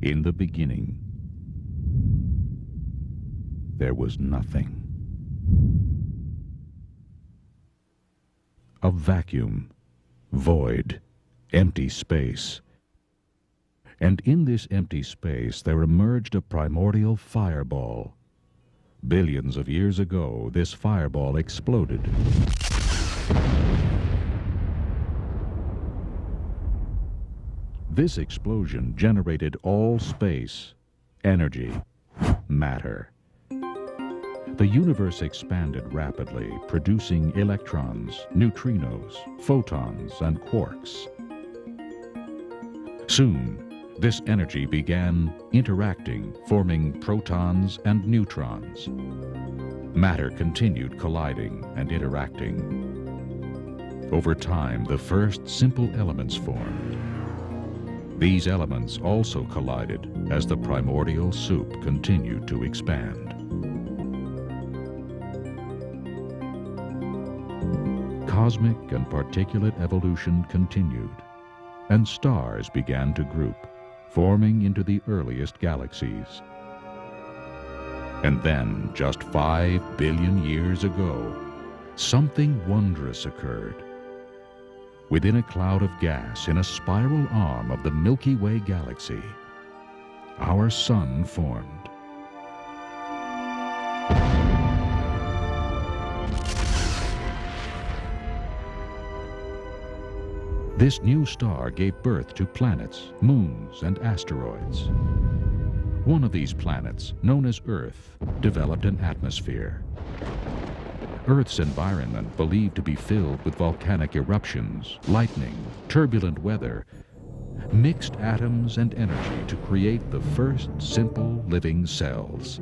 In the beginning, there was nothing. A vacuum, void, empty space. And in this empty space there emerged a primordial fireball. Billions of years ago, this fireball exploded. This explosion generated all space, energy, matter. The universe expanded rapidly, producing electrons, neutrinos, photons, and quarks. Soon, this energy began interacting, forming protons and neutrons. Matter continued colliding and interacting. Over time, the first simple elements formed. These elements also collided as the primordial soup continued to expand. Cosmic and particulate evolution continued, and stars began to group, forming into the earliest galaxies. And then, just 5 billion years ago, something wondrous occurred. Within a cloud of gas in a spiral arm of the Milky Way galaxy, our sun formed. This new star gave birth to planets, moons, and asteroids. One of these planets, known as Earth, developed an atmosphere. Earth's environment, believed to be filled with volcanic eruptions, lightning, turbulent weather, mixed atoms and energy to create the first simple living cells.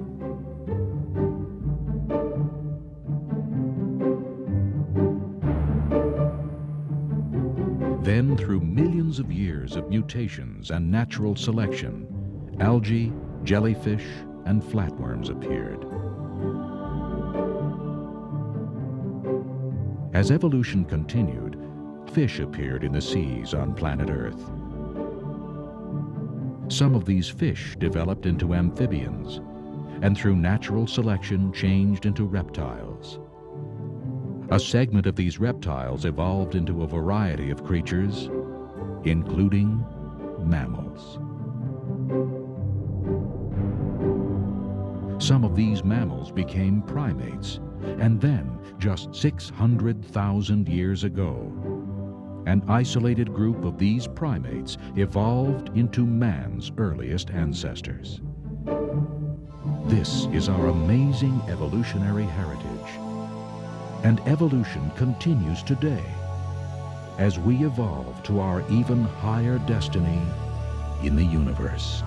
Then, through millions of years of mutations and natural selection, algae, jellyfish, and flatworms appeared. As evolution continued, fish appeared in the seas on planet Earth. Some of these fish developed into amphibians, and through natural selection changed into reptiles. A segment of these reptiles evolved into a variety of creatures, including mammals. Some of these mammals became primates, and then, just 600,000 years ago, an isolated group of these primates evolved into man's earliest ancestors. This is our amazing evolutionary heritage. And evolution continues today as we evolve to our even higher destiny in the universe.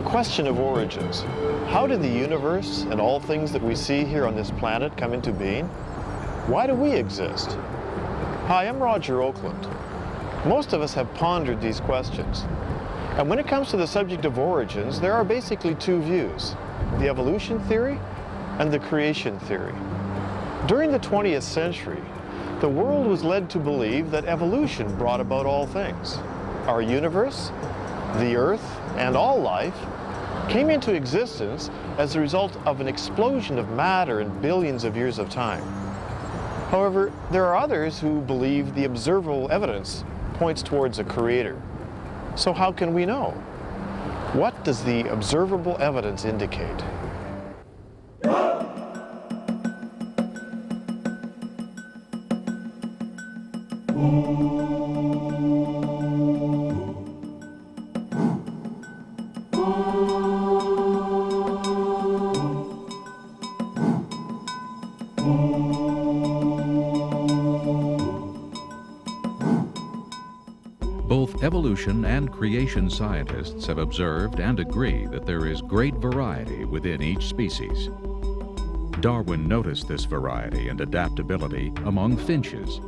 Question of origins. How did the universe and all things that we see here on this planet come into being? Why do we exist? Hi, I'm Roger Oakland. Most of us have pondered these questions. And when it comes to the subject of origins, there are basically two views, the evolution theory and the creation theory. During the 20th century, the world was led to believe that evolution brought about all things. Our universe, the Earth, and all life came into existence as a result of an explosion of matter in billions of years of time. However, there are others who believe the observable evidence points towards a creator. So how can we know? What does the observable evidence indicate? Both evolution and creation scientists have observed and agree that there is great variety within each species. Darwin noticed this variety and adaptability among finches.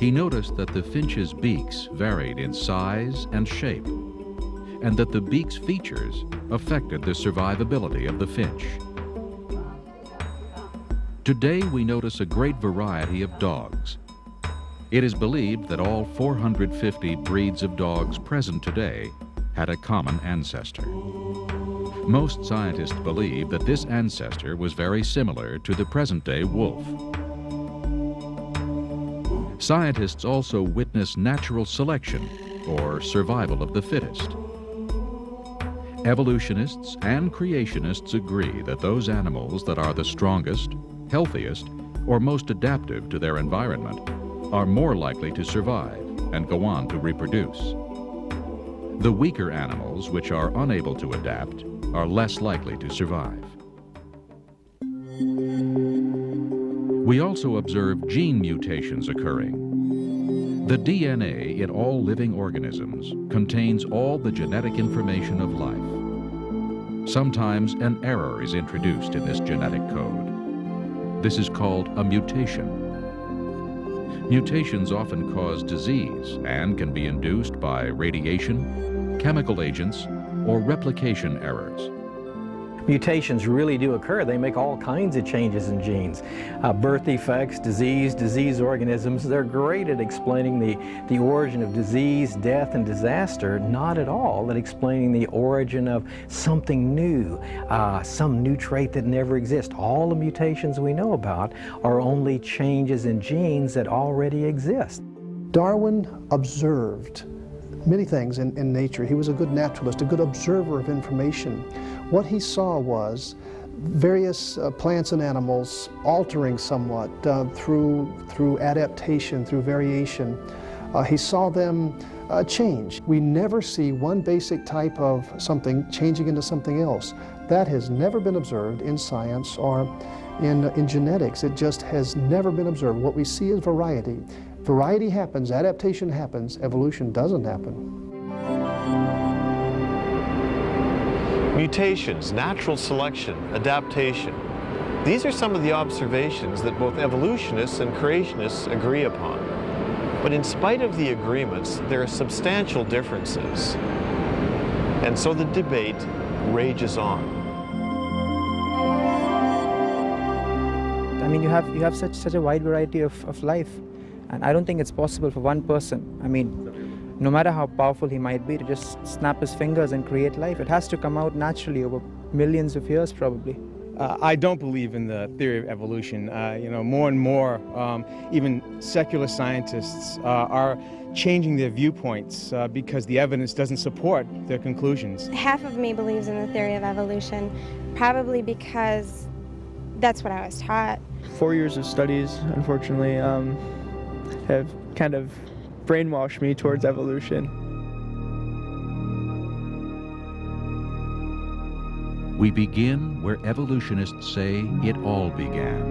He noticed that the finches' beaks varied in size and shape, and that the beak's features affected the survivability of the finch. Today we notice a great variety of dogs. It is believed that all 450 breeds of dogs present today had a common ancestor. Most scientists believe that this ancestor was very similar to the present-day wolf. Scientists also witness natural selection, or survival of the fittest. Evolutionists and creationists agree that those animals that are the strongest, healthiest, or most adaptive to their environment are more likely to survive and go on to reproduce. The weaker animals, which are unable to adapt, are less likely to survive. We also observe gene mutations occurring. The DNA in all living organisms contains all the genetic information of life. Sometimes an error is introduced in this genetic code. This is called a mutation. Mutations often cause disease and can be induced by radiation, chemical agents, or replication errors. Mutations really do occur. They make all kinds of changes in genes. Birth defects, disease organisms, they're great at explaining the origin of disease, death, and disaster, not at all at explaining the origin of something new, some new trait that never exists. All the mutations we know about are only changes in genes that already exist. Darwin observed many things in nature. He was a good naturalist, a good observer of information. What he saw was various plants and animals altering somewhat through adaptation, through variation. He saw them change. We never see one basic type of something changing into something else. That has never been observed in science or in genetics. It just has never been observed. What we see is variety. Variety happens, adaptation happens, evolution doesn't happen. Mutations, natural selection, adaptation. These are some of the observations that both evolutionists and creationists agree upon. But in spite of the agreements, there are substantial differences. And so the debate rages on. I mean, you have such a wide variety of life. And I don't think it's possible for one person, I mean, no matter how powerful he might be, to just snap his fingers and create life. It has to come out naturally over millions of years, probably. I don't believe in the theory of evolution. More and more, even secular scientists are changing their viewpoints because the evidence doesn't support their conclusions. Half of me believes in the theory of evolution, probably because that's what I was taught. 4 years of studies, unfortunately, have kind of brainwashed me towards evolution. We begin where evolutionists say it all began,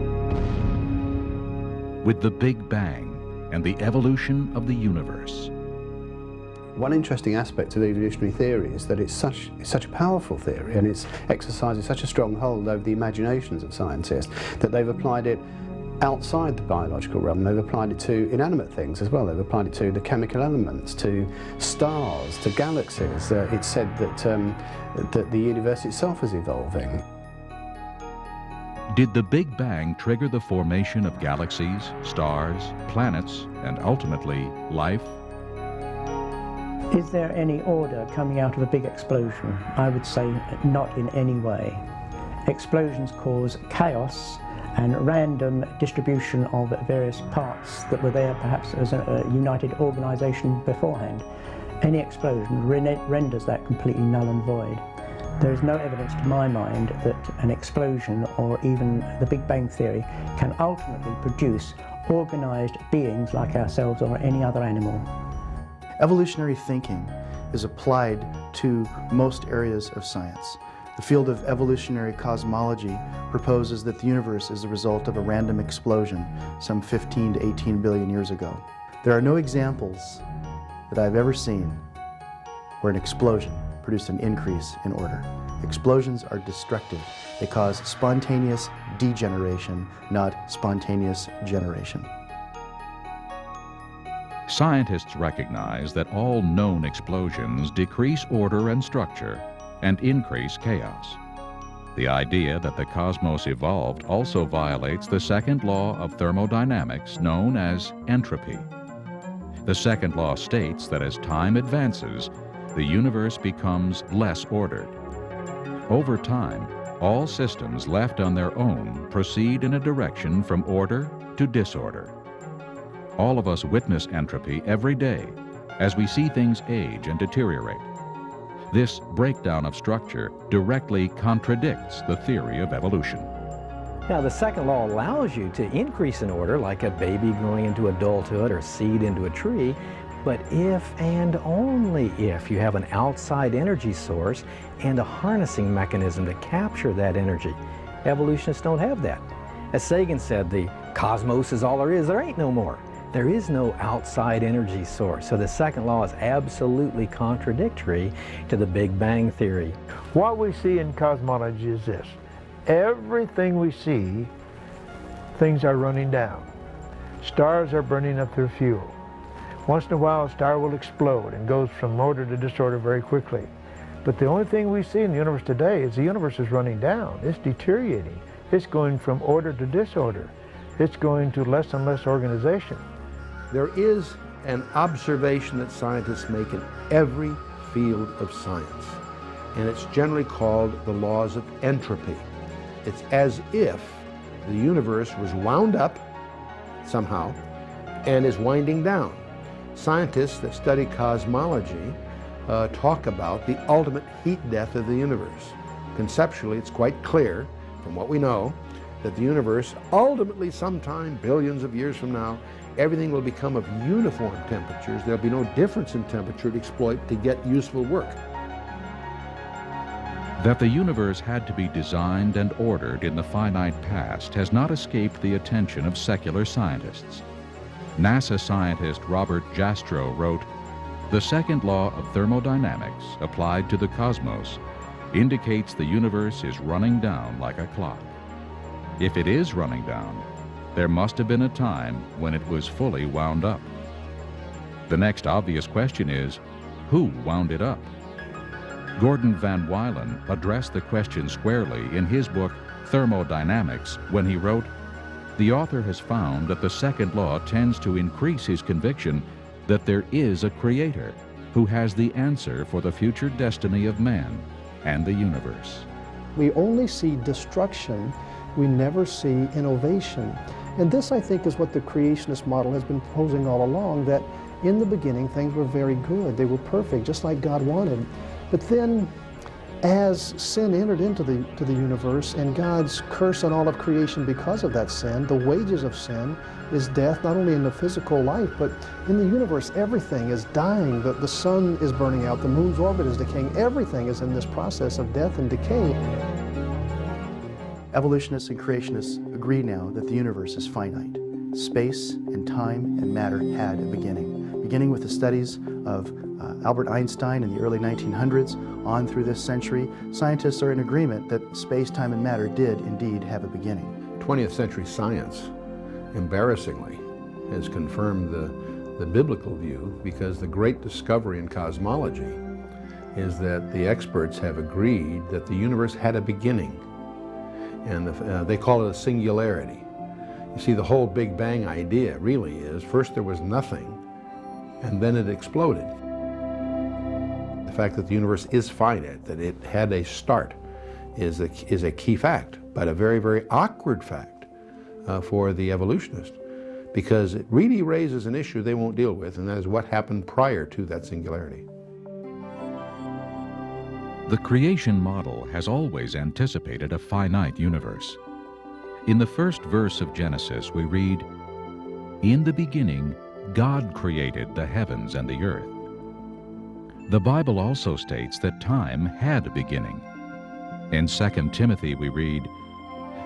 with the Big Bang and the evolution of the universe. One interesting aspect of the evolutionary theory is that it's such a powerful theory, and it's exercising such a strong hold over the imaginations of scientists that they've applied it outside the biological realm. They've applied it to inanimate things as well. They've applied it to the chemical elements, to stars, to galaxies. It's said that the universe itself is evolving. Did the Big Bang trigger the formation of galaxies, stars, planets, and ultimately life? Is there any order coming out of a big explosion? I would say not in any way. Explosions cause chaos and random distribution of various parts that were there perhaps as a united organization beforehand. Any explosion renders that completely null and void. There is no evidence to my mind that an explosion or even the Big Bang Theory can ultimately produce organized beings like ourselves or any other animal. Evolutionary thinking is applied to most areas of science. The field of evolutionary cosmology proposes that the universe is the result of a random explosion some 15 to 18 billion years ago. There are no examples that I've ever seen where an explosion produced an increase in order. Explosions are destructive. They cause spontaneous degeneration, not spontaneous generation. Scientists recognize that all known explosions decrease order and structure and increase chaos. The idea that the cosmos evolved also violates the second law of thermodynamics, known as entropy. The second law states that as time advances, the universe becomes less ordered. Over time, all systems left on their own proceed in a direction from order to disorder. All of us witness entropy every day as we see things age and deteriorate. This breakdown of structure directly contradicts the theory of evolution. Now, the second law allows you to increase in order, like a baby growing into adulthood or seed into a tree, but if and only if you have an outside energy source and a harnessing mechanism to capture that energy. Evolutionists don't have that. As Sagan said, the cosmos is all there ain't no more. There is no outside energy source. So the second law is absolutely contradictory to the Big Bang theory. What we see in cosmology is this. Everything we see, things are running down. Stars are burning up their fuel. Once in a while, a star will explode and goes from order to disorder very quickly. But the only thing we see in the universe today is the universe is running down. It's deteriorating. It's going from order to disorder. It's going to less and less organization. There is an observation that scientists make in every field of science, and it's generally called the laws of entropy. It's as if the universe was wound up somehow and is winding down. Scientists that study cosmology talk about the ultimate heat death of the universe. Conceptually, it's quite clear from what we know that the universe ultimately sometime billions of years from now, everything will become of uniform temperatures. There'll be no difference in temperature to exploit to get useful work. That the universe had to be designed and ordered in the finite past has not escaped the attention of secular scientists. NASA scientist Robert Jastrow wrote, "The second law of thermodynamics applied to the cosmos indicates the universe is running down like a clock. If it is running down, there must have been a time when it was fully wound up. The next obvious question is, who wound it up?" Gordon Van Wylen addressed the question squarely in his book Thermodynamics when he wrote, "The author has found that the second law tends to increase his conviction that there is a creator who has the answer for the future destiny of man and the universe." We only see destruction, we never see innovation. And this, I think, is what the creationist model has been proposing all along, that in the beginning things were very good, they were perfect, just like God wanted. But then, as sin entered into the universe and God's curse on all of creation because of that sin, the wages of sin is death, not only in the physical life, but in the universe, everything is dying. The sun is burning out, the moon's orbit is decaying, everything is in this process of death and decay. Evolutionists and creationists agree now that the universe is finite. Space and time and matter had a beginning. Beginning with the studies of Albert Einstein in the early 1900s on through this century, scientists are in agreement that space, time, and matter did indeed have a beginning. 20th century science, embarrassingly, has confirmed the biblical view, because the great discovery in cosmology is that the experts have agreed that the universe had a beginning, and they call it a singularity. You see, the whole Big Bang idea really is, first there was nothing, and then it exploded. The fact that the universe is finite, that it had a start, is a key fact, but a very, very awkward fact for the evolutionist, because it really raises an issue they won't deal with, and that is what happened prior to that singularity. The creation model has always anticipated a finite universe. In the first verse of Genesis, we read, "In the beginning, God created the heavens and the earth." The Bible also states that time had a beginning. In 2 Timothy we read,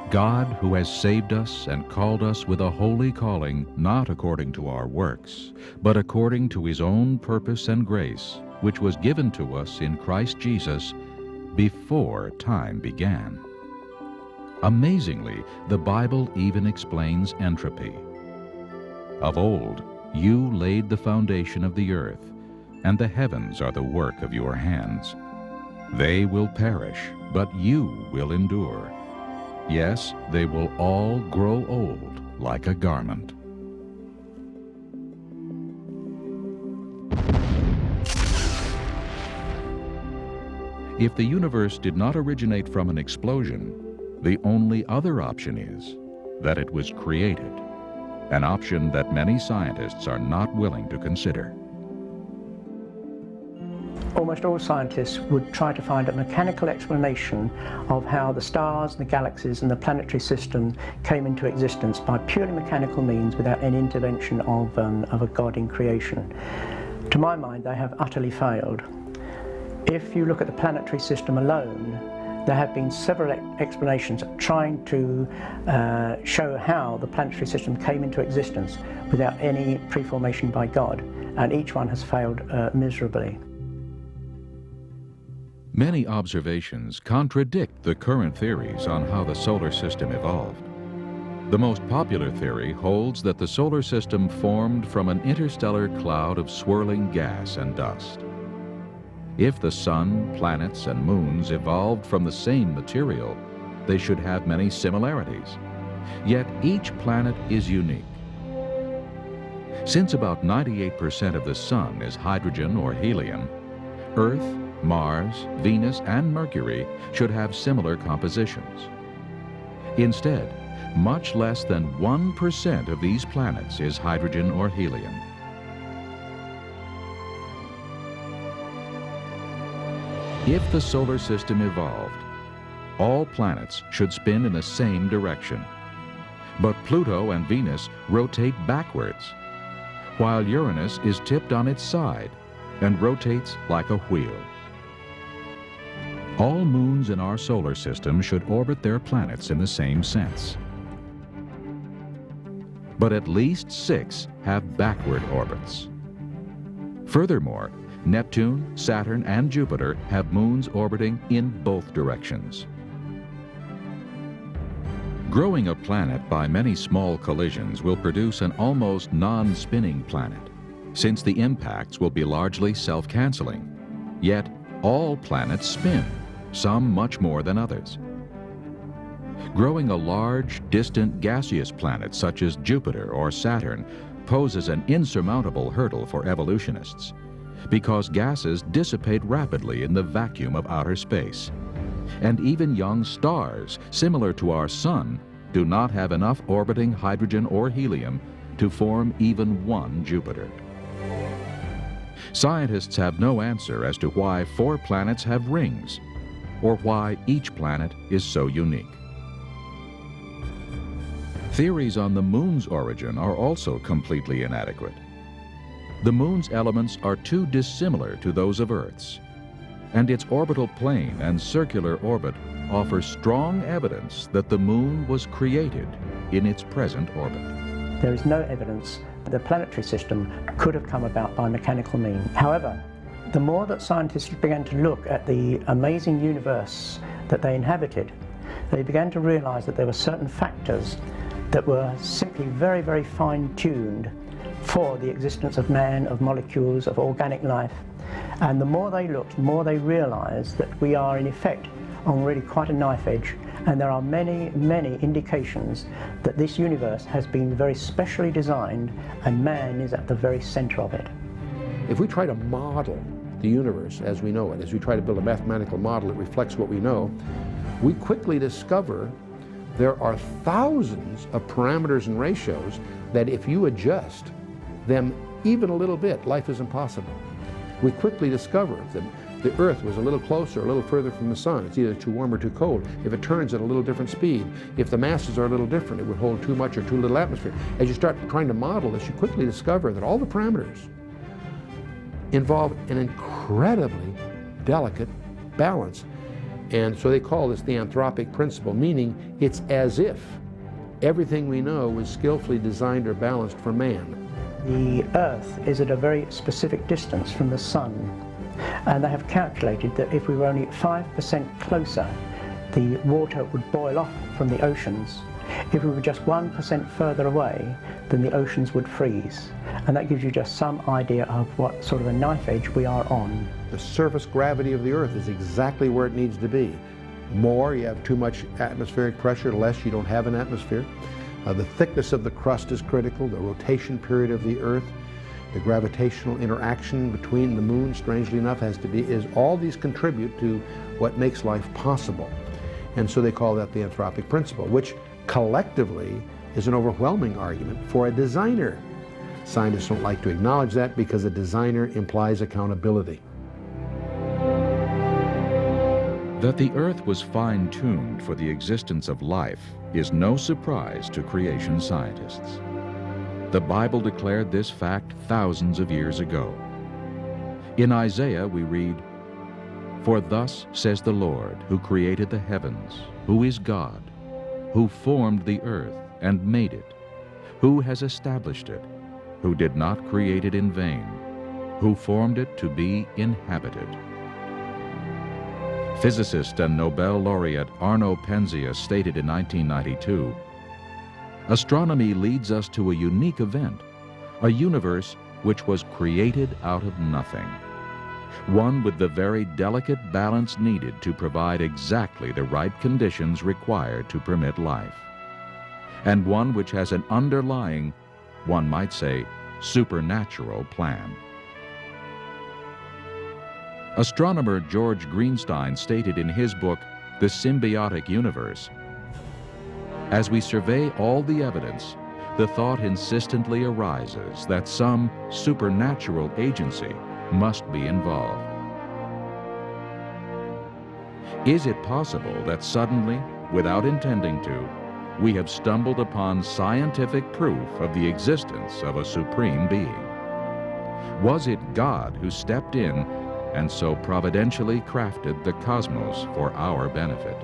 "God, who has saved us and called us with a holy calling, not according to our works, but according to his own purpose and grace, which was given to us in Christ Jesus, before time began. Amazingly, the Bible even explains entropy. Of old, you laid the foundation of the earth, and the heavens are the work of your hands. They will perish, but you will endure. Yes, they will all grow old like a garment. If the universe did not originate from an explosion, the only other option is that it was created, an option that many scientists are not willing to consider. Almost all scientists would try to find a mechanical explanation of how the stars, the galaxies and the planetary system came into existence by purely mechanical means without any intervention of a God in creation. To my mind, they have utterly failed. If you look at the planetary system alone, there have been several explanations trying to show how the planetary system came into existence without any pre-formation by God, and each one has failed miserably. Many observations contradict the current theories on how the solar system evolved. The most popular theory holds that the solar system formed from an interstellar cloud of swirling gas and dust. If the sun, planets, and moons evolved from the same material, they should have many similarities. Yet each planet is unique. Since about 98% of the sun is hydrogen or helium, Earth, Mars, Venus, and Mercury should have similar compositions. Instead, much less than 1% of these planets is hydrogen or helium. If the solar system evolved, all planets should spin in the same direction. But Pluto and Venus rotate backwards, while Uranus is tipped on its side and rotates like a wheel. All moons in our solar system should orbit their planets in the same sense. But at least 6 have backward orbits. Furthermore, Neptune, Saturn, and Jupiter have moons orbiting in both directions. Growing a planet by many small collisions will produce an almost non-spinning planet, since the impacts will be largely self-canceling. Yet, all planets spin, some much more than others. Growing a large, distant gaseous planet such as Jupiter or Saturn poses an insurmountable hurdle for evolutionists, because gases dissipate rapidly in the vacuum of outer space. And even young stars, similar to our Sun, do not have enough orbiting hydrogen or helium to form even one Jupiter. Scientists have no answer as to why 4 planets have rings, or why each planet is so unique. Theories on the moon's origin are also completely inadequate. The moon's elements are too dissimilar to those of Earth's, and its orbital plane and circular orbit offer strong evidence that the moon was created in its present orbit. There is no evidence that the planetary system could have come about by mechanical means. However, the more that scientists began to look at the amazing universe that they inhabited, they began to realize that there were certain factors that were simply very, very fine-tuned for the existence of man, of molecules, of organic life. And the more they looked, the more they realized that we are in effect on really quite a knife edge, and there are many, many indications that this universe has been very specially designed and man is at the very center of it. If we try to model the universe as we know it, as we try to build a mathematical model that reflects what we know, we quickly discover there are thousands of parameters and ratios that if you adjust them even a little bit, life is impossible. We quickly discover that the Earth was a little closer, a little further from the Sun. It's either too warm or too cold. If it turns at a little different speed, if the masses are a little different, it would hold too much or too little atmosphere. As you start trying to model this, you quickly discover that all the parameters involve an incredibly delicate balance. And so they call this the anthropic principle, meaning it's as if everything we know was skillfully designed or balanced for man. The Earth is at a very specific distance from the Sun, And they have calculated that if we were only 5% closer, the water would boil off from the oceans. If we were just 1% further away, then the oceans would freeze. And that gives you just some idea of what sort of a knife edge we are on. The surface gravity of the Earth is exactly where it needs to be. More, you have too much atmospheric pressure, less, you don't have an atmosphere. The thickness of the crust is critical, the rotation period of the Earth, the gravitational interaction between the moon, strangely enough, all these contribute to what makes life possible. And so they call that the anthropic principle, which collectively is an overwhelming argument for a designer. Scientists don't like to acknowledge that because a designer implies accountability. That the Earth was fine-tuned for the existence of life is no surprise to creation scientists. The Bible declared this fact thousands of years ago. In Isaiah we read, "For thus says the Lord, who created the heavens, who is God, who formed the earth and made it, who has established it, who did not create it in vain, who formed it to be inhabited." Physicist and Nobel laureate Arno Penzias stated in 1992, "Astronomy leads us to a unique event, a universe which was created out of nothing, one with the very delicate balance needed to provide exactly the right conditions required to permit life, and one which has an underlying, one might say, supernatural plan." Astronomer George Greenstein stated in his book, The Symbiotic Universe, "As we survey all the evidence, the thought insistently arises that some supernatural agency must be involved. Is it possible that suddenly, without intending to, we have stumbled upon scientific proof of the existence of a supreme being? Was it God who stepped in and so providentially crafted the cosmos for our benefit?"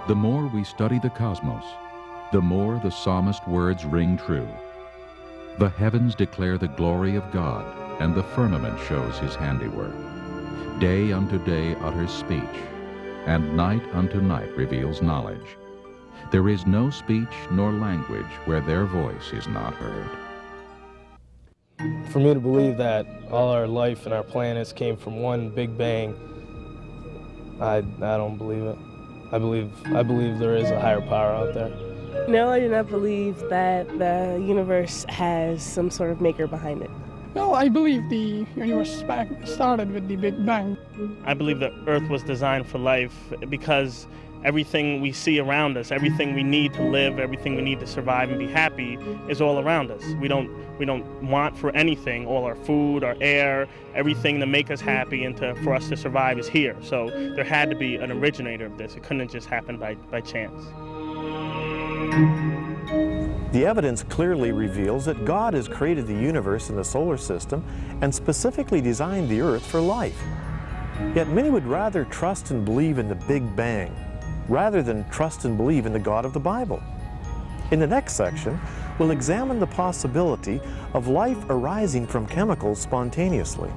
The more we study the cosmos, the more the psalmist words ring true. "The heavens declare the glory of God, and the firmament shows his handiwork. Day unto day utters speech, and night unto night reveals knowledge. There is no speech nor language where their voice is not heard." For me to believe that all our life and our planets came from one big bang, I don't believe it. I believe there is a higher power out there. No, I do not believe that the universe has some sort of maker behind it. No, I believe the universe started with the Big Bang. I believe the Earth was designed for life because everything we see around us, everything we need to live, everything we need to survive and be happy is all around us. We don't want for anything. All our food, our air, everything to make us happy and for us to survive is here. So there had to be an originator of this. It couldn't have just happened by chance. The evidence clearly reveals that God has created the universe and the solar system and specifically designed the Earth for life. Yet many would rather trust and believe in the Big Bang rather than trust and believe in the God of the Bible. In the next section, we'll examine the possibility of life arising from chemicals spontaneously.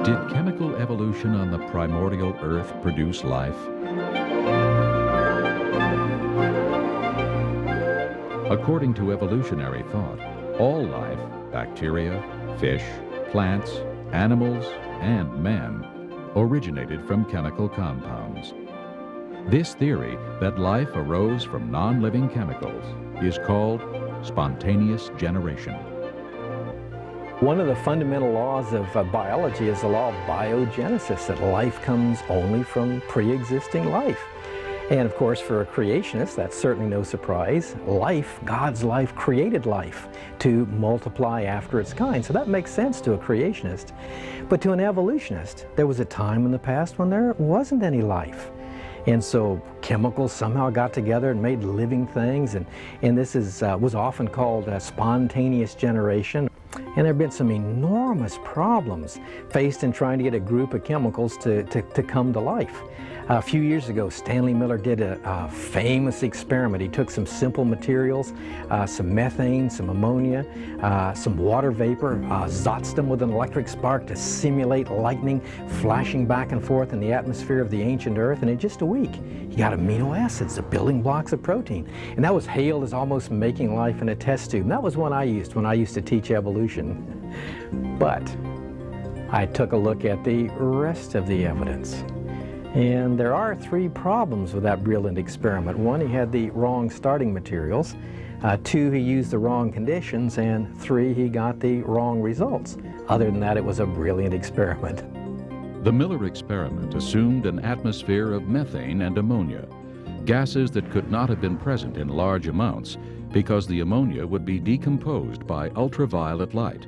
Did chemical evolution on the primordial Earth produce life? According to evolutionary thought, all life, bacteria, fish, plants, animals, and man, originated from chemical compounds. This theory that life arose from non-living chemicals is called spontaneous generation. One of the fundamental laws of biology is the law of biogenesis, that life comes only from pre-existing life. And of course, for a creationist, that's certainly no surprise. Life, God's life, created life to multiply after its kind. So that makes sense to a creationist. But to an evolutionist, there was a time in the past when there wasn't any life. And so chemicals somehow got together and made living things, and this was often called spontaneous generation. And there have been some enormous problems faced in trying to get a group of chemicals to come to life. A few years ago, Stanley Miller did a famous experiment. He took some simple materials, some methane, some ammonia, some water vapor, zotzed them with an electric spark to simulate lightning flashing back and forth in the atmosphere of the ancient Earth, and in just a week, he got amino acids, the building blocks of protein. And that was hailed as almost making life in a test tube. And that was one I used when I used to teach evolution. But I took a look at the rest of the evidence. And there are 3 problems with that brilliant experiment. 1, he had the wrong starting materials. 2, he used the wrong conditions. And 3, he got the wrong results. Other than that, it was a brilliant experiment. The Miller experiment assumed an atmosphere of methane and ammonia, gases that could not have been present in large amounts because the ammonia would be decomposed by ultraviolet light,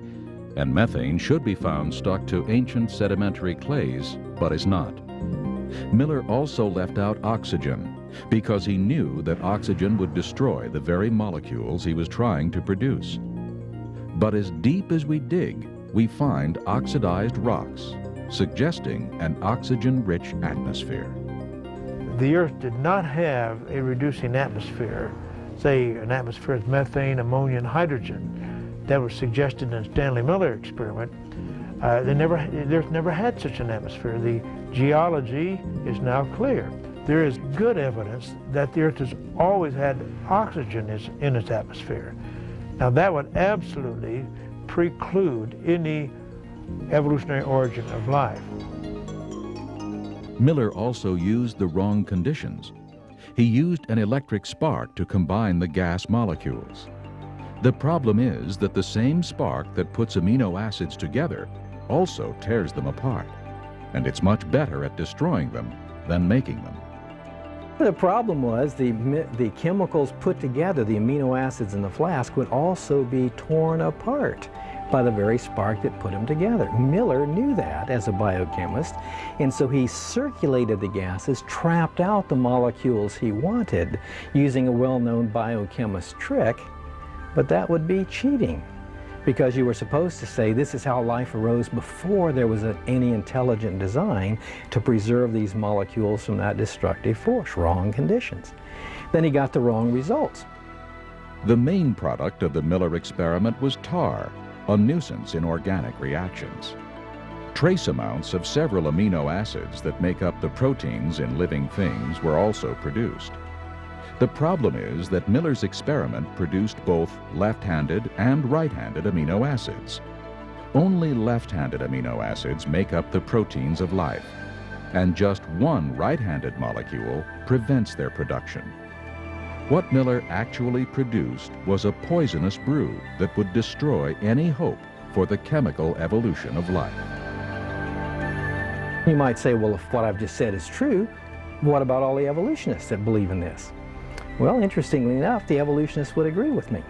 and methane should be found stuck to ancient sedimentary clays, but is not. Miller also left out oxygen because he knew that oxygen would destroy the very molecules he was trying to produce. But as deep as we dig, we find oxidized rocks, suggesting an oxygen-rich atmosphere. The Earth did not have a reducing atmosphere, say an atmosphere of methane, ammonia, and hydrogen that was suggested in the Stanley Miller experiment. The Earth never had such an atmosphere. The geology is now clear. There is good evidence that the Earth has always had oxygen in its atmosphere. Now that would absolutely preclude any evolutionary origin of life. Miller also used the wrong conditions. He used an electric spark to combine the gas molecules. The problem is that the same spark that puts amino acids together also tears them apart, and it's much better at destroying them than making them. The problem was the chemicals put together, the amino acids in the flask, would also be torn apart by the very spark that put them together. Miller knew that as a biochemist, and so he circulated the gases, trapped out the molecules he wanted using a well-known biochemist trick, but that would be cheating, because you were supposed to say this is how life arose before there was any intelligent design to preserve these molecules from that destructive force. Wrong conditions. Then he got the wrong results. The main product of the Miller experiment was tar, a nuisance in organic reactions. Trace amounts of several amino acids that make up the proteins in living things were also produced. The problem is that Miller's experiment produced both left-handed and right-handed amino acids. Only left-handed amino acids make up the proteins of life, and just one right-handed molecule prevents their production. What Miller actually produced was a poisonous brew that would destroy any hope for the chemical evolution of life. You might say, well, if what I've just said is true, what about all the evolutionists that believe in this? Well, interestingly enough, the evolutionists would agree with me.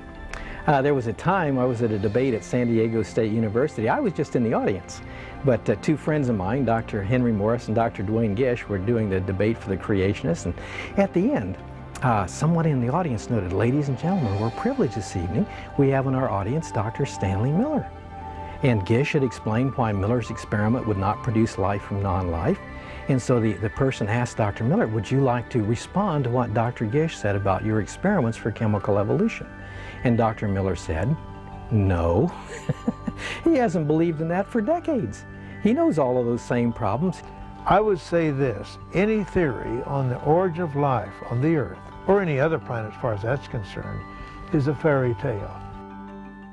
There was a time I was at a debate at San Diego State University. I was just in the audience, but 2 friends of mine, Dr. Henry Morris and Dr. Dwayne Gish, were doing the debate for the creationists, and at the end, someone in the audience noted, "Ladies and gentlemen, we're privileged this evening. We have in our audience Dr. Stanley Miller." And Gish had explained why Miller's experiment would not produce life from non-life. And so the person asked Dr. Miller, "Would you like to respond to what Dr. Gish said about your experiments for chemical evolution?" And Dr. Miller said, "No." He hasn't believed in that for decades. He knows all of those same problems. I would say this: any theory on the origin of life on the Earth, or any other planet as far as that's concerned, is a fairy tale.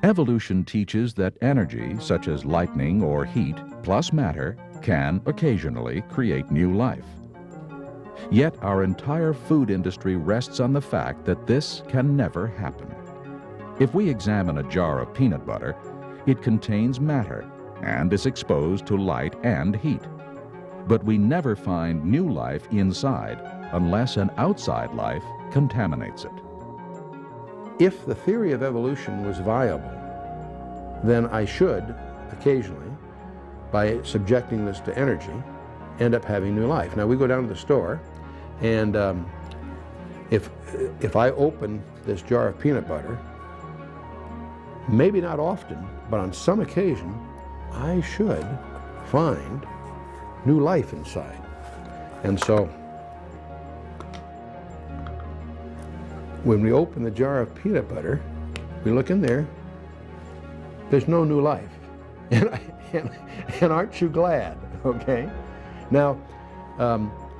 Evolution teaches that energy, such as lightning or heat, plus matter, can occasionally create new life. Yet our entire food industry rests on the fact that this can never happen. If we examine a jar of peanut butter, it contains matter and is exposed to light and heat. But we never find new life inside unless an outside life contaminates it. If the theory of evolution was viable, then I should occasionally, by subjecting this to energy, end up having new life. Now we go down to the store And if I open this jar of peanut butter, maybe not often, but on some occasion, I should find new life inside. And so, when we open the jar of peanut butter, we look in there, there's no new life. And aren't you glad, okay? Now,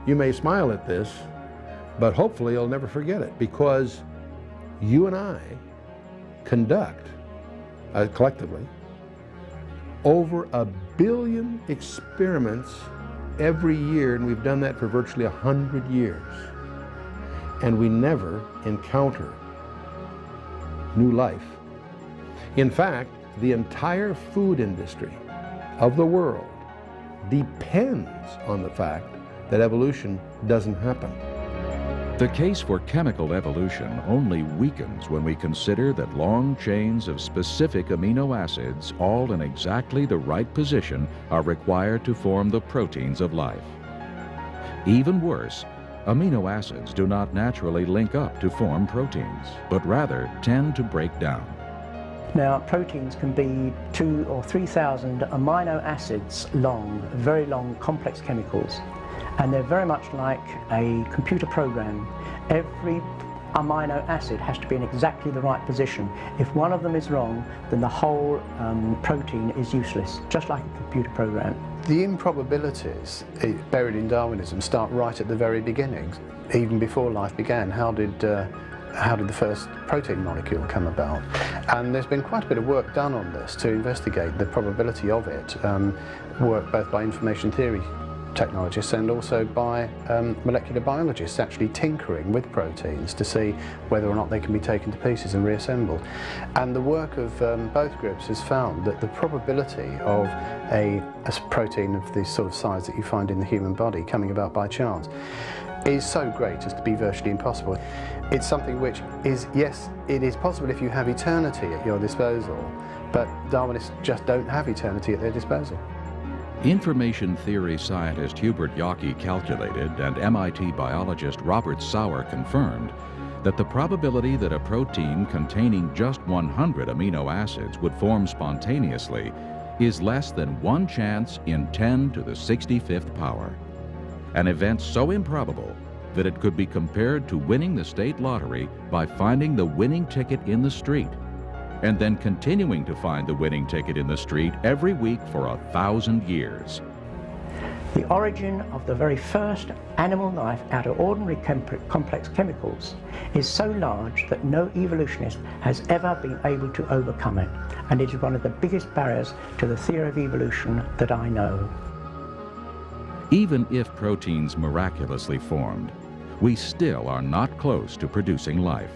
you may smile at this, but hopefully you'll never forget it, because you and I conduct, collectively, over 1 billion experiments every year, and we've done that for virtually 100 years. And we never encounter new life. In fact, the entire food industry of the world depends on the fact that evolution doesn't happen. The case for chemical evolution only weakens when we consider that long chains of specific amino acids, all in exactly the right position, are required to form the proteins of life. Even worse, amino acids do not naturally link up to form proteins, but rather tend to break down. Now, proteins can be 2,000 or 3,000 amino acids long, very long, complex chemicals. And they're very much like a computer program. Every amino acid has to be in exactly the right position. If one of them is wrong, then the whole protein is useless, just like a computer program. The improbabilities buried in Darwinism start right at the very beginning. Even before life began, how did the first protein molecule come about? And there's been quite a bit of work done on this to investigate the probability of it, work both by information theory technologists and also by molecular biologists actually tinkering with proteins to see whether or not they can be taken to pieces and reassembled. And the work of both groups has found that the probability of a protein of the sort of size that you find in the human body coming about by chance is so great as to be virtually impossible. It's something which is, yes, it is possible if you have eternity at your disposal, but Darwinists just don't have eternity at their disposal. Information theory scientist Hubert Yockey calculated, and MIT biologist Robert Sauer confirmed, that the probability that a protein containing just 100 amino acids would form spontaneously is less than 1 chance in 10 to the 65th power. An event so improbable that it could be compared to winning the state lottery by finding the winning ticket in the street, and then continuing to find the winning ticket in the street every week for 1,000 years. The origin of the very first animal life out of ordinary complex chemicals is so large that no evolutionist has ever been able to overcome it, and it is one of the biggest barriers to the theory of evolution that I know. Even if proteins miraculously formed, we still are not close to producing life.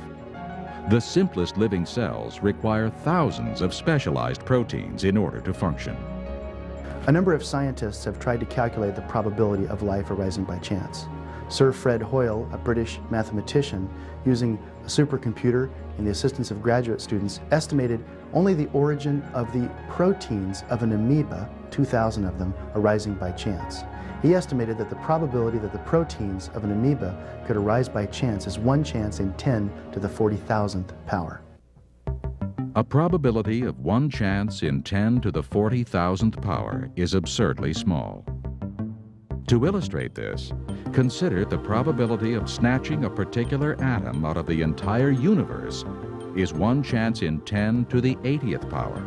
The simplest living cells require thousands of specialized proteins in order to function. A number of scientists have tried to calculate the probability of life arising by chance. Sir Fred Hoyle, a British mathematician, using a supercomputer and the assistance of graduate students, estimated only the origin of the proteins of an amoeba, 2,000 of them, arising by chance. He estimated that the probability that the proteins of an amoeba could arise by chance is 1 chance in 10 to the 40,000th power. A probability of 1 chance in 10 to the 40,000th power is absurdly small. To illustrate this, consider the probability of snatching a particular atom out of the entire universe is 1 chance in 10 to the 80th power.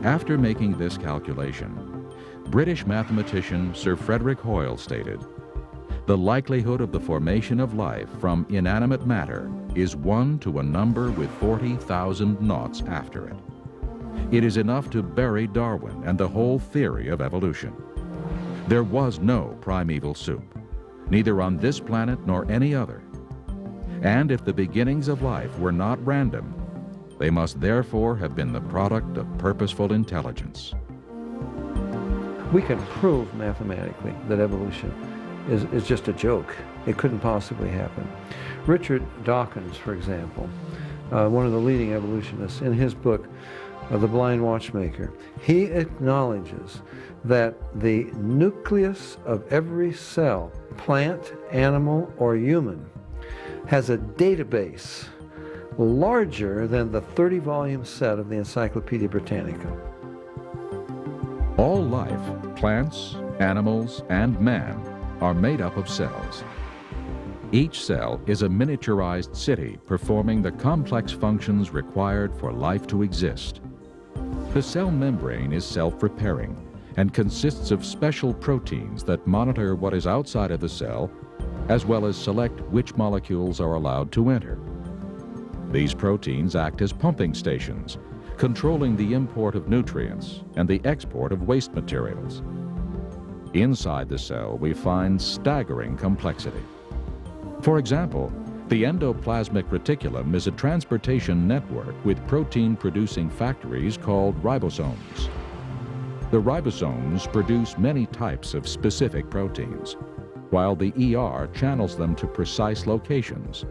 After making this calculation, British mathematician Sir Frederick Hoyle stated, "The likelihood of the formation of life from inanimate matter is 1 to a number with 40,000 noughts after it. It is enough to bury Darwin and the whole theory of evolution. There was no primeval soup, neither on this planet nor any other. And if the beginnings of life were not random, they must therefore have been the product of purposeful intelligence." We can prove mathematically that evolution is just a joke. It couldn't possibly happen. Richard Dawkins, for example, one of the leading evolutionists, in his book, The Blind Watchmaker. He acknowledges that the nucleus of every cell, plant, animal, or human, has a database larger than the 30-volume set of the Encyclopedia Britannica. All life, plants, animals, and man, are made up of cells. Each cell is a miniaturized city performing the complex functions required for life to exist. The cell membrane is self-repairing and consists of special proteins that monitor what is outside of the cell, as well as select which molecules are allowed to enter. These proteins act as pumping stations, controlling the import of nutrients and the export of waste materials. Inside the cell, we find staggering complexity. For example, the endoplasmic reticulum is a transportation network with protein-producing factories called ribosomes. The ribosomes produce many types of specific proteins, while the ER channels them to precise locations.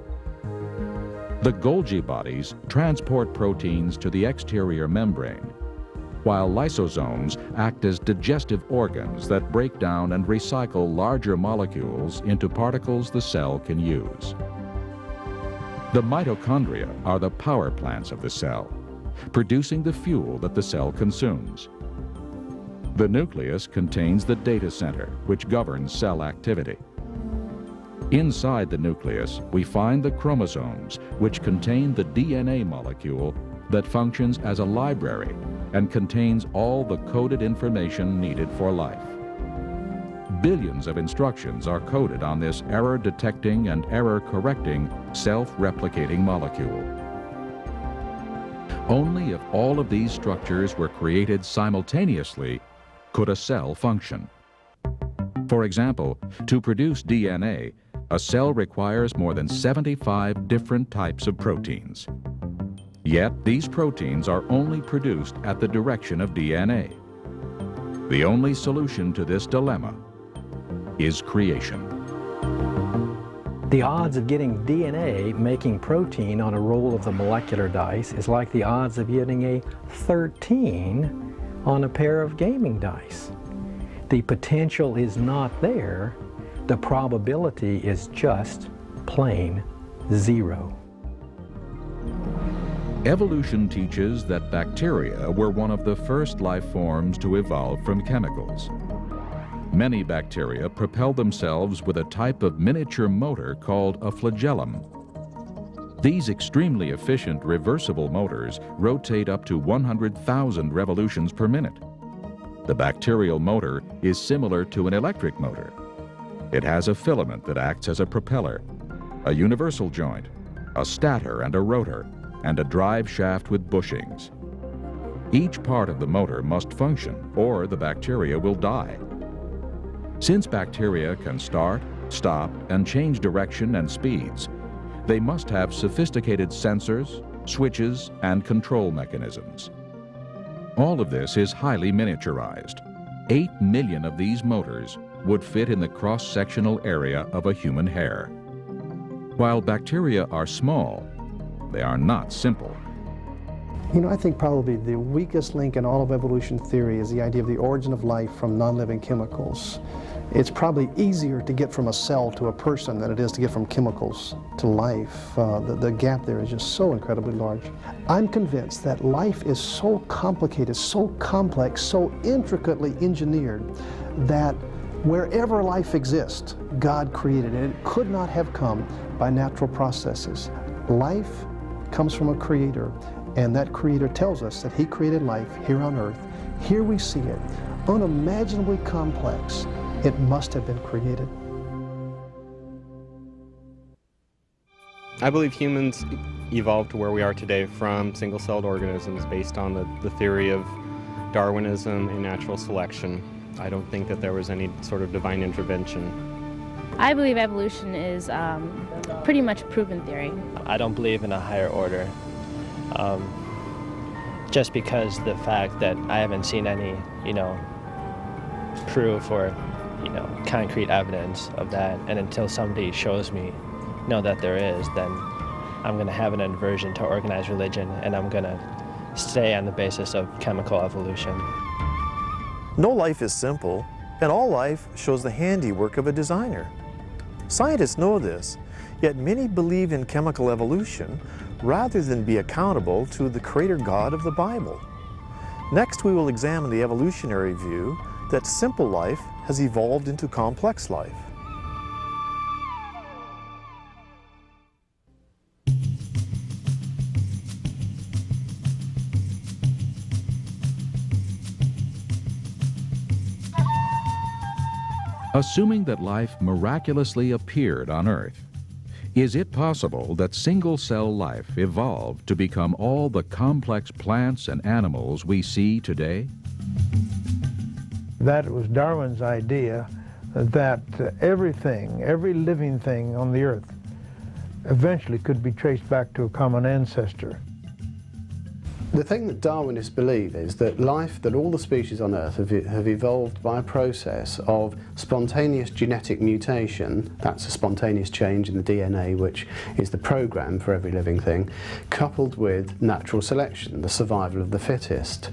The Golgi bodies transport proteins to the exterior membrane, while lysosomes act as digestive organs that break down and recycle larger molecules into particles the cell can use. The mitochondria are the power plants of the cell, producing the fuel that the cell consumes. The nucleus contains the data center, which governs cell activity. Inside the nucleus, we find the chromosomes, which contain the DNA molecule that functions as a library and contains all the coded information needed for life. Billions of instructions are coded on this error-detecting and error-correcting, self-replicating molecule. Only if all of these structures were created simultaneously could a cell function. For example, to produce DNA, a cell requires more than 75 different types of proteins. Yet, these proteins are only produced at the direction of DNA. The only solution to this dilemma is creation. The odds of getting DNA making protein on a roll of the molecular dice is like the odds of getting a 13 on a pair of gaming dice. The potential is not there. The probability is just plain zero. Evolution teaches that bacteria were one of the first life forms to evolve from chemicals. Many bacteria propel themselves with a type of miniature motor called a flagellum. These extremely efficient reversible motors rotate up to 100,000 revolutions per minute. The bacterial motor is similar to an electric motor. It has a filament that acts as a propeller, a universal joint, a stator and a rotor, and a drive shaft with bushings. Each part of the motor must function, or the bacteria will die. Since bacteria can start, stop, and change direction and speeds, they must have sophisticated sensors, switches, and control mechanisms. All of this is highly miniaturized. 8 million of these motors would fit in the cross-sectional area of a human hair. While bacteria are small, they are not simple. You know, I think probably the weakest link in all of evolution theory is the idea of the origin of life from non-living chemicals. It's probably easier to get from a cell to a person than it is to get from chemicals to life. The gap there is just so incredibly large. I'm convinced that life is so complicated, so complex, so intricately engineered that wherever life exists, God created it. It could not have come by natural processes. Life comes from a creator, and that creator tells us that he created life here on earth. Here we see it, unimaginably complex. It must have been created. I believe humans evolved to where we are today from single-celled organisms based on the theory of Darwinism and natural selection. I don't think that there was any sort of divine intervention. I believe evolution is pretty much a proven theory. I don't believe in a higher order, just because the fact that I haven't seen any, proof or, concrete evidence of that, and until somebody shows me, that there is, then I'm going to have an aversion to organized religion, and I'm going to stay on the basis of chemical evolution. No life is simple, and all life shows the handiwork of a designer. Scientists know this, yet many believe in chemical evolution rather than be accountable to the Creator God of the Bible. Next, we will examine the evolutionary view that simple life has evolved into complex life. Assuming that life miraculously appeared on Earth, is it possible that single-cell life evolved to become all the complex plants and animals we see today? That was Darwin's idea that everything, every living thing on the earth eventually could be traced back to a common ancestor. The thing that Darwinists believe is that life, that all the species on Earth have evolved by a process of spontaneous genetic mutation, that's a spontaneous change in the DNA which is the program for every living thing, coupled with natural selection, the survival of the fittest.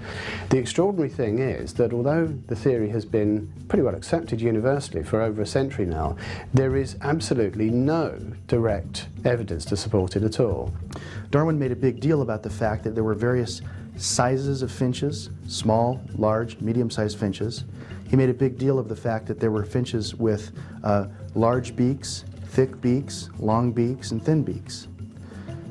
The extraordinary thing is that although the theory has been pretty well accepted universally for over a century now, there is absolutely no direct evidence to support it at all. Darwin made a big deal about the fact that there were various sizes of finches, small, large, medium-sized finches. He made a big deal of the fact that there were finches with large beaks, thick beaks, long beaks, and thin beaks.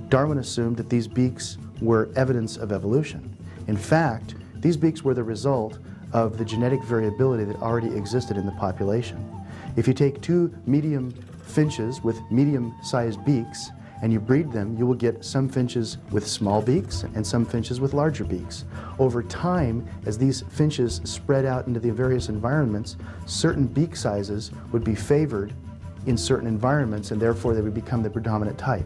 Darwin assumed that these beaks were evidence of evolution. In fact, these beaks were the result of the genetic variability that already existed in the population. If you take two medium finches with medium-sized beaks and you breed them, you will get some finches with small beaks and some finches with larger beaks. Over time, as these finches spread out into the various environments, certain beak sizes would be favored in certain environments, and therefore they would become the predominant type.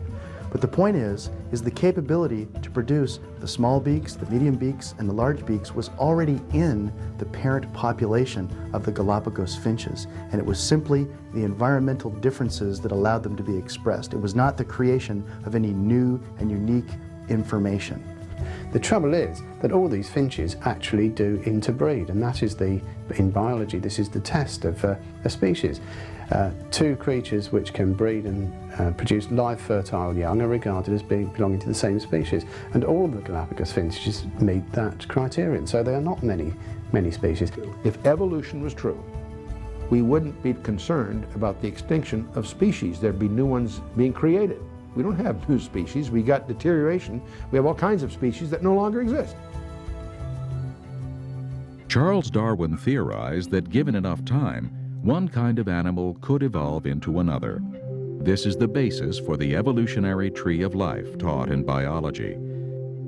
But the point is the capability to produce the small beaks, the medium beaks, and the large beaks was already in the parent population of the Galapagos finches, and it was simply the environmental differences that allowed them to be expressed. It was not the creation of any new and unique information. The trouble is that all these finches actually do interbreed, and that is in biology, this is the test of a species. Two creatures which can breed and produce live fertile young are regarded as belonging to the same species, and all of the Galapagos finches meet that criterion, so there are not many species. If evolution was true, we wouldn't be concerned about the extinction of species. There'd be new ones being created. We don't have new species, we got deterioration, we have all kinds of species that no longer exist. Charles Darwin theorized that given enough time, one kind of animal could evolve into another. This is the basis for the evolutionary tree of life taught in biology.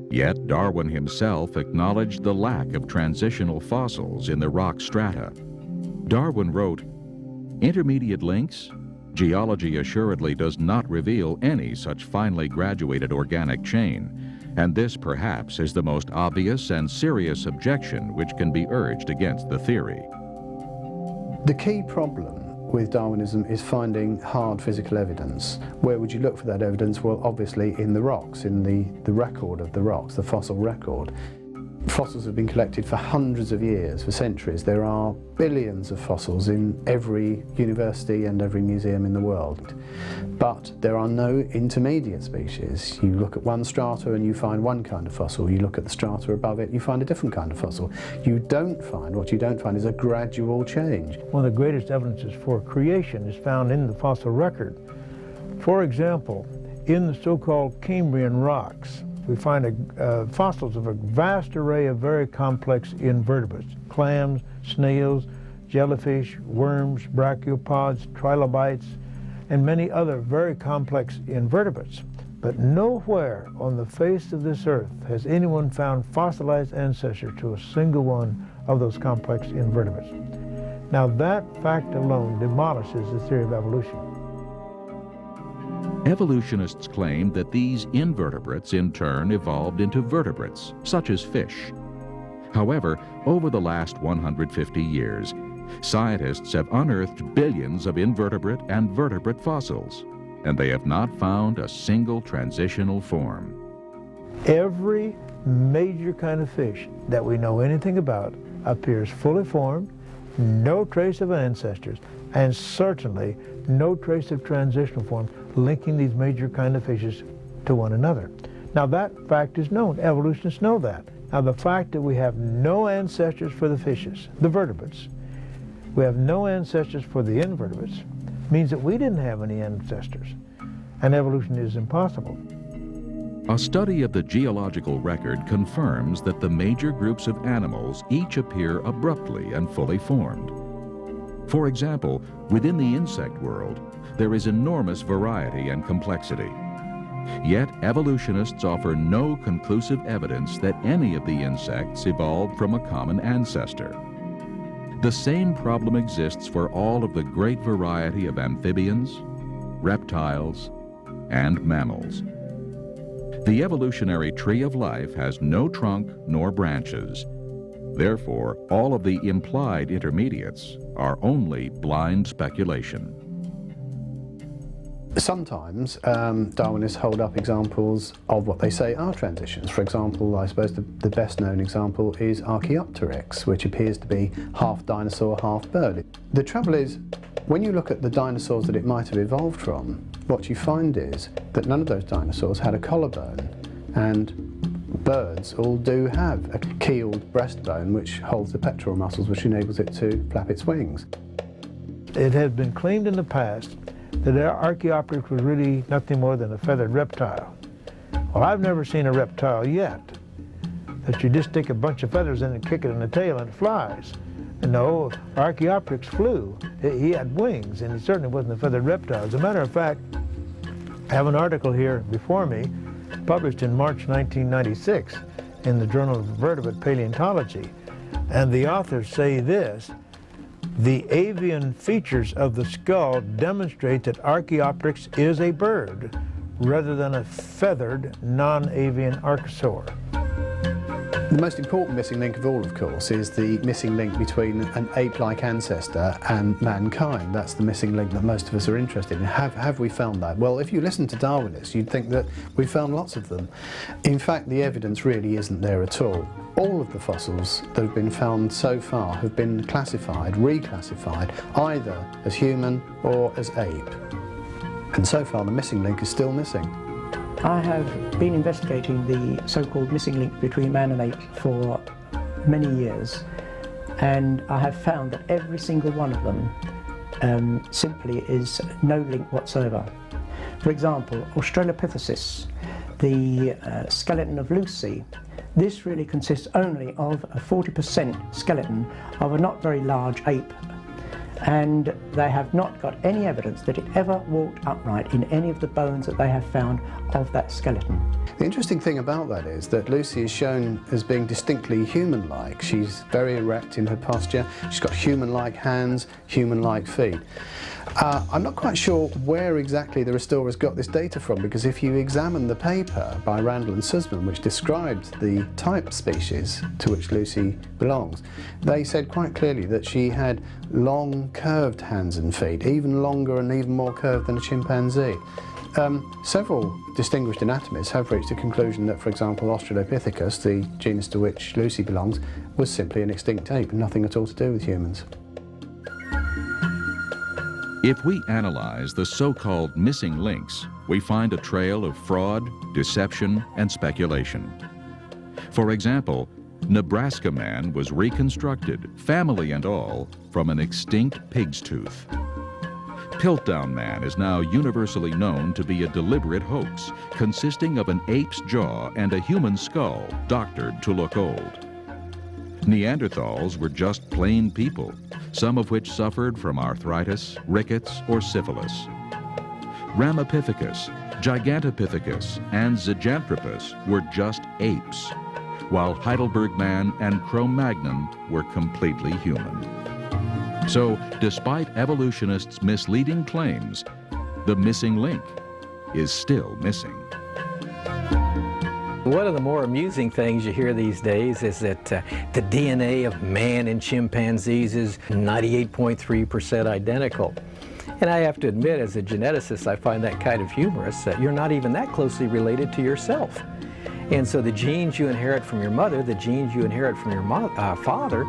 Yet Darwin himself acknowledged the lack of transitional fossils in the rock strata. Darwin wrote, "Intermediate links? Geology assuredly does not reveal any such finely graduated organic chain, and this perhaps is the most obvious and serious objection which can be urged against the theory." The key problem with Darwinism is finding hard physical evidence. Where would you look for that evidence? Well, obviously in the rocks, in the record of the rocks, the fossil record. Fossils have been collected for hundreds of years, for centuries. There are billions of fossils in every university and every museum in the world. But there are no intermediate species. You look at one strata and you find one kind of fossil. You look at the strata above it, you find a different kind of fossil. What you don't find is a gradual change. One of the greatest evidences for creation is found in the fossil record. For example, in the so-called Cambrian rocks, we find fossils of a vast array of very complex invertebrates: clams, snails, jellyfish, worms, brachiopods, trilobites, and many other very complex invertebrates. But nowhere on the face of this earth has anyone found fossilized ancestor to a single one of those complex invertebrates. Now that fact alone demolishes the theory of evolution. Evolutionists claim that these invertebrates in turn evolved into vertebrates, such as fish. However, over the last 150 years, scientists have unearthed billions of invertebrate and vertebrate fossils. and they have not found a single transitional form. Every major kind of fish that we know anything about appears fully formed, no trace of ancestors, and certainly no trace of transitional forms linking these major kind of fishes to one another. Now that fact is known. Evolutionists know that. Now the fact that we have no ancestors for the fishes, the vertebrates, we have no ancestors for the invertebrates, means that we didn't have any ancestors, and evolution is impossible. A study of the geological record confirms that the major groups of animals each appear abruptly and fully formed. For example, within the insect world, there is enormous variety and complexity. Yet evolutionists offer no conclusive evidence that any of the insects evolved from a common ancestor. The same problem exists for all of the great variety of amphibians, reptiles, and mammals. The evolutionary tree of life has no trunk nor branches. Therefore, all of the implied intermediates are only blind speculation. Sometimes Darwinists hold up examples of what they say are transitions. For example, I suppose the best known example is Archaeopteryx, which appears to be half dinosaur, half bird. The trouble is, when you look at the dinosaurs that it might have evolved from, what you find is that none of those dinosaurs had a collarbone, and birds all do have a keeled breastbone which holds the pectoral muscles, which enables it to flap its wings. It has been claimed in the past that Archaeopteryx was really nothing more than a feathered reptile. Well, I've never seen a reptile yet that you just stick a bunch of feathers in and kick it in the tail and it flies. And no, Archaeopteryx flew. He had wings, and he certainly wasn't a feathered reptile. As a matter of fact, I have an article here before me, published in March 1996 in the Journal of Vertebrate Paleontology. And the authors say this: the avian features of the skull demonstrate that Archaeopteryx is a bird rather than a feathered non-avian archosaur. The most important missing link of all, of course, is the missing link between an ape-like ancestor and mankind. That's the missing link that most of us are interested in. Have we found that? Well, if you listen to Darwinists, you'd think that we found lots of them. In fact, the evidence really isn't there at all. All of the fossils that have been found so far have been classified, reclassified, either as human or as ape. And so far, the missing link is still missing. I have been investigating the so-called missing link between man and ape for many years, and I have found that every single one of them simply is no link whatsoever. For example, Australopithecus, the skeleton of Lucy, this really consists only of a 40% skeleton of a not very large ape, and they have not got any evidence that it ever walked upright in any of the bones that they have found of that skeleton. The interesting thing about that is that Lucy is shown as being distinctly human-like. She's very erect in her posture, she's got human-like hands, human-like feet. I'm not quite sure where exactly the restorers got this data from, because if you examine the paper by Randall and Sussman, which described the type species to which Lucy belongs, they said quite clearly that she had long, curved hands and feet, even longer and even more curved than a chimpanzee. Several distinguished anatomists have reached the conclusion that, for example, Australopithecus, the genus to which Lucy belongs, was simply an extinct ape and nothing at all to do with humans. If we analyze the so-called missing links, we find a trail of fraud, deception, and speculation. For example, Nebraska man was reconstructed, family and all, from an extinct pig's tooth. Piltdown man is now universally known to be a deliberate hoax, consisting of an ape's jaw and a human skull doctored to look old. Neanderthals were just plain people, some of which suffered from arthritis, rickets, or syphilis. Ramapithecus, Gigantopithecus, and Zyganthropus were just apes, while Heidelberg man and Cro-Magnon were completely human. So, despite evolutionists' misleading claims, the missing link is still missing. One of the more amusing things you hear these days is that the DNA of man and chimpanzees is 98.3% identical. And I have to admit, as a geneticist, I find that kind of humorous, that you're not even that closely related to yourself. And so the genes you inherit from your mother, the genes you inherit from your father,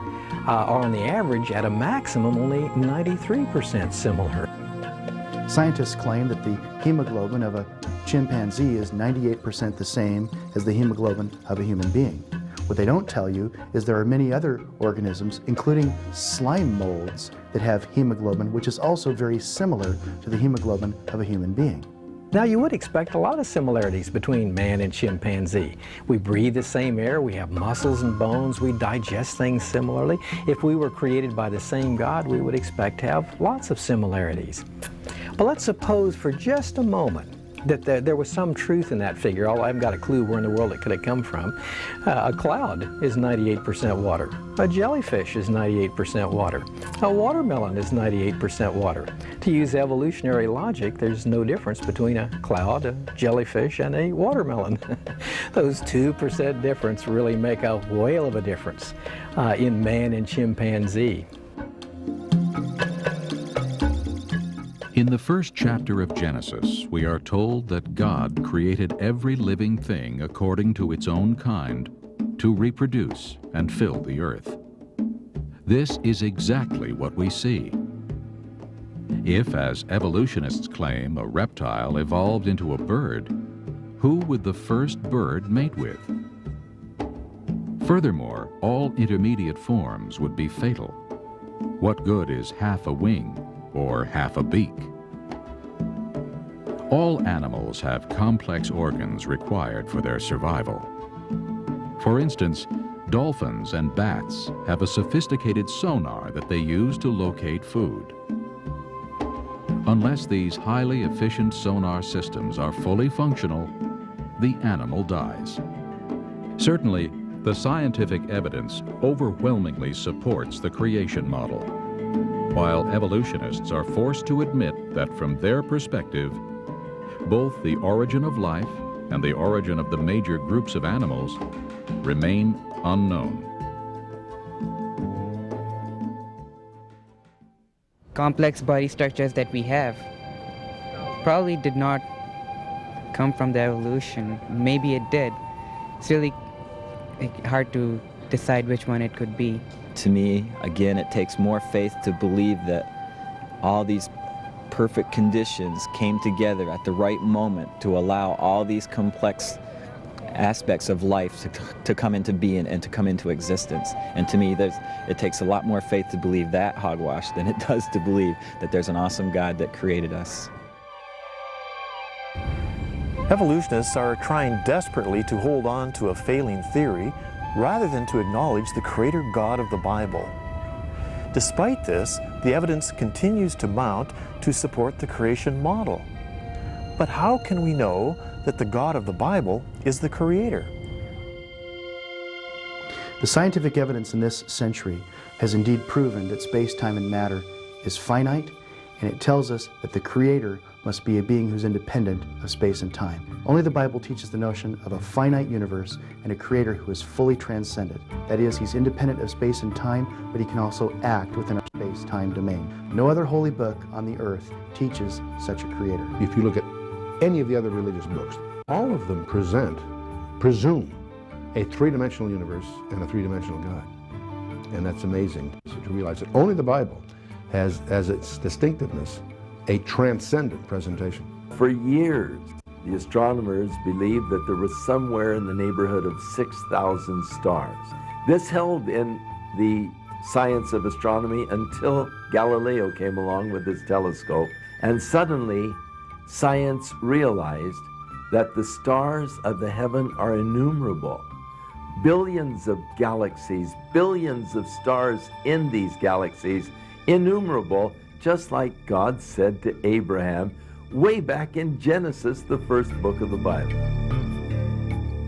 are on the average at a maximum only 93% similar. Scientists claim that the hemoglobin of a chimpanzee is 98% the same as the hemoglobin of a human being. What they don't tell you is there are many other organisms, including slime molds, that have hemoglobin, which is also very similar to the hemoglobin of a human being. Now, you would expect a lot of similarities between man and chimpanzee. We breathe the same air, we have muscles and bones, we digest things similarly. If we were created by the same God, we would expect to have lots of similarities. But let's suppose for just a moment that there was some truth in that figure, although I haven't got a clue where in the world it could have come from. A cloud is 98% water. A jellyfish is 98% water. A watermelon is 98% water. To use evolutionary logic, there's no difference between a cloud, a jellyfish, and a watermelon. Those 2% difference really make a whale of a difference in man and chimpanzee. In the first chapter of Genesis, we are told that God created every living thing according to its own kind to reproduce and fill the earth. This is exactly what we see. If, as evolutionists claim, a reptile evolved into a bird, who would the first bird mate with? Furthermore, all intermediate forms would be fatal. What good is half a wing or half a beak? All animals have complex organs required for their survival. For instance, dolphins and bats have a sophisticated sonar that they use to locate food. Unless these highly efficient sonar systems are fully functional, the animal dies. Certainly, the scientific evidence overwhelmingly supports the creation model, while evolutionists are forced to admit that from their perspective, both the origin of life and the origin of the major groups of animals remain unknown. Complex body structures that we have probably did not come from the evolution. Maybe it did. It's really hard to decide which one it could be. To me, again, it takes more faith to believe that all these perfect conditions came together at the right moment to allow all these complex aspects of life to come into being and to come into existence. And to me, it takes a lot more faith to believe that hogwash than it does to believe that there's an awesome God that created us. Evolutionists are trying desperately to hold on to a failing theory rather than to acknowledge the Creator God of the Bible. Despite this, the evidence continues to mount to support the creation model. But how can we know that the God of the Bible is the Creator? The scientific evidence in this century has indeed proven that space, time, and matter is finite, and it tells us that the Creator must be a being who's independent of space and time. Only the Bible teaches the notion of a finite universe and a Creator who is fully transcendent. That is, He's independent of space and time, but He can also act within our space-time domain. No other holy book on the earth teaches such a Creator. If you look at any of the other religious books, all of them presume a three-dimensional universe and a three-dimensional God. And that's amazing to realize that only the Bible has as its distinctiveness a transcendent presentation. For years, the astronomers believed that there was somewhere in the neighborhood of 6,000 stars. This held in the science of astronomy until Galileo came along with his telescope, and suddenly science realized that the stars of the heaven are innumerable. Billions of galaxies, billions of stars in these galaxies, innumerable, just like God said to Abraham way back in Genesis, the first book of the Bible.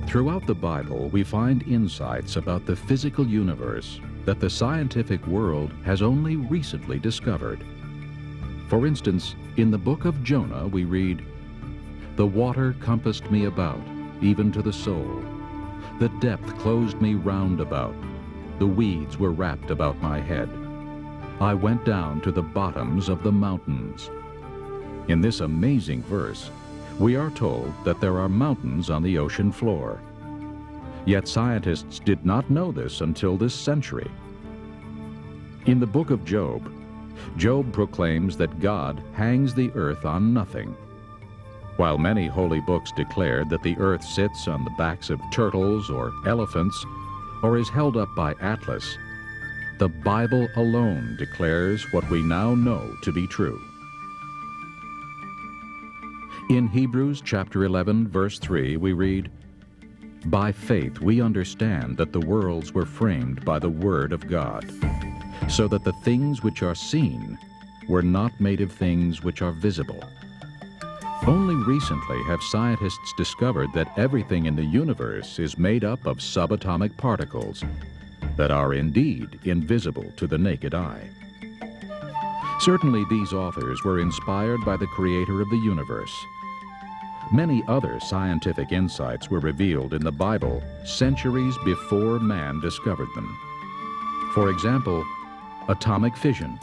Throughout the Bible, we find insights about the physical universe that the scientific world has only recently discovered. For instance, in the book of Jonah, we read, "The water compassed me about, even to the soul. The depth closed me round about. The weeds were wrapped about my head. I went down to the bottoms of the mountains. In this amazing verse, we are told that there are mountains on the ocean floor. Yet scientists did not know this until this century. In the book of Job, Job proclaims that God hangs the earth on nothing. While many holy books declare that the earth sits on the backs of turtles or elephants, or is held up by Atlas, the Bible alone declares what we now know to be true. In Hebrews chapter 11, verse 3, we read, "By faith we understand that the worlds were framed by the word of God, so that the things which are seen were not made of things which are visible." Only recently have scientists discovered that everything in the universe is made up of subatomic particles that are indeed invisible to the naked eye. Certainly these authors were inspired by the creator of the universe. Many other scientific insights were revealed in the Bible centuries before man discovered them. For example, atomic fission,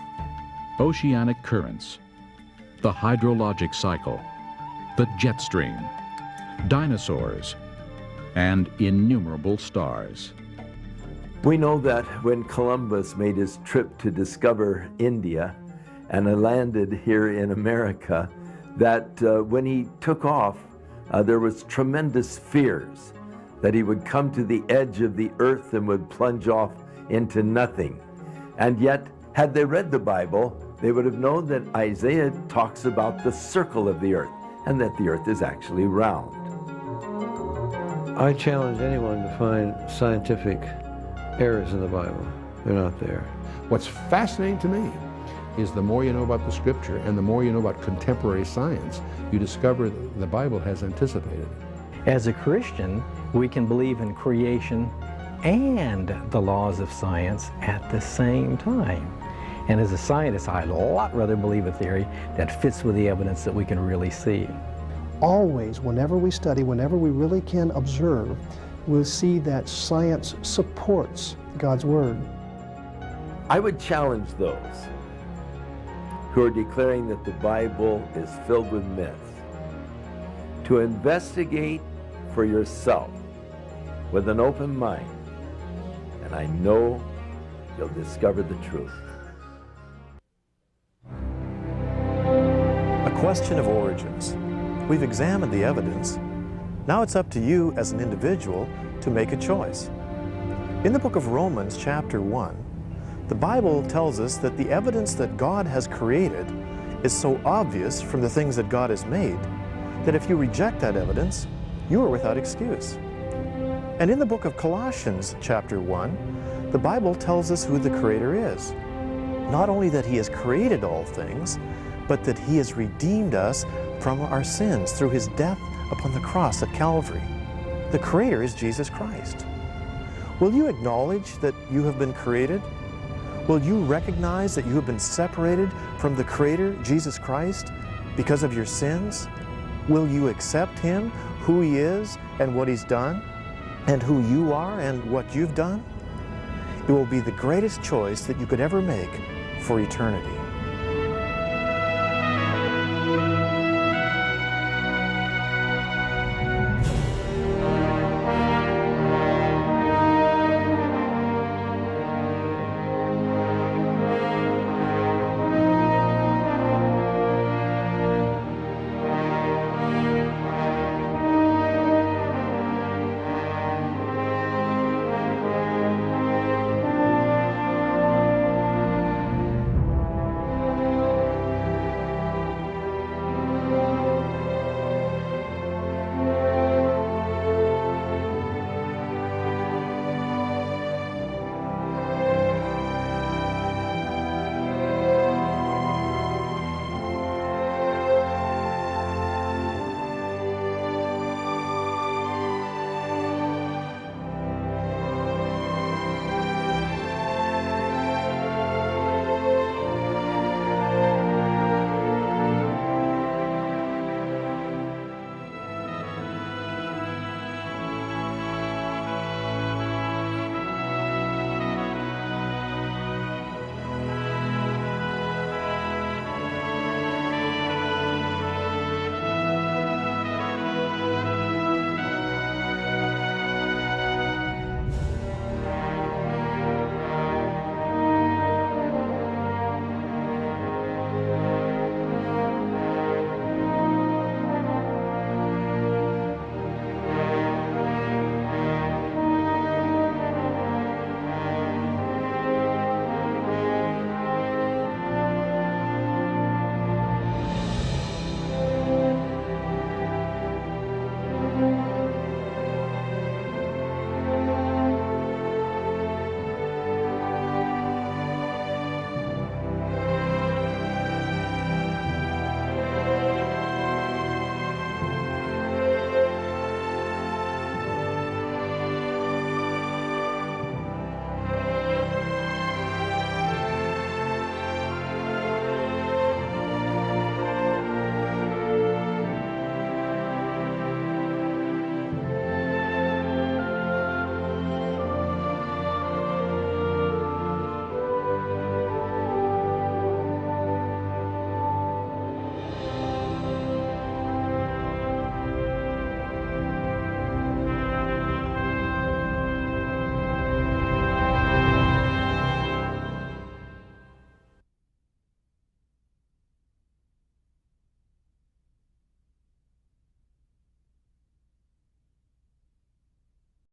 oceanic currents, the hydrologic cycle, the jet stream, dinosaurs, and innumerable stars. We know that when Columbus made his trip to discover India and landed here in America, that when he took off, there was tremendous fears that he would come to the edge of the earth and would plunge off into nothing. And yet, had they read the Bible, they would have known that Isaiah talks about the circle of the earth and that the earth is actually round. I challenge anyone to find scientific errors in the Bible. They're not there. What's fascinating to me is the more you know about the scripture and the more you know about contemporary science, you discover that the Bible has anticipated it. As a Christian, we can believe in creation and the laws of science at the same time. And as a scientist, I'd a lot rather believe a theory that fits with the evidence that we can really see. Always, whenever we study, whenever we really can observe, we'll see that science supports God's Word. I would challenge those who are declaring that the Bible is filled with myths to investigate for yourself with an open mind, and I know you'll discover the truth. A question of origins. We've examined the evidence. Now it's up to you as an individual to make a choice. In the book of Romans, chapter 1, the Bible tells us that the evidence that God has created is so obvious from the things that God has made that if you reject that evidence, you are without excuse. And in the book of Colossians, chapter 1, the Bible tells us who the Creator is. Not only that He has created all things, but that He has redeemed us from our sins through His death upon the cross at Calvary. The Creator is Jesus Christ. Will you acknowledge that you have been created? Will you recognize that you have been separated from the Creator, Jesus Christ, because of your sins? Will you accept Him, who He is and what He's done, and who you are and what you've done? It will be the greatest choice that you could ever make for eternity.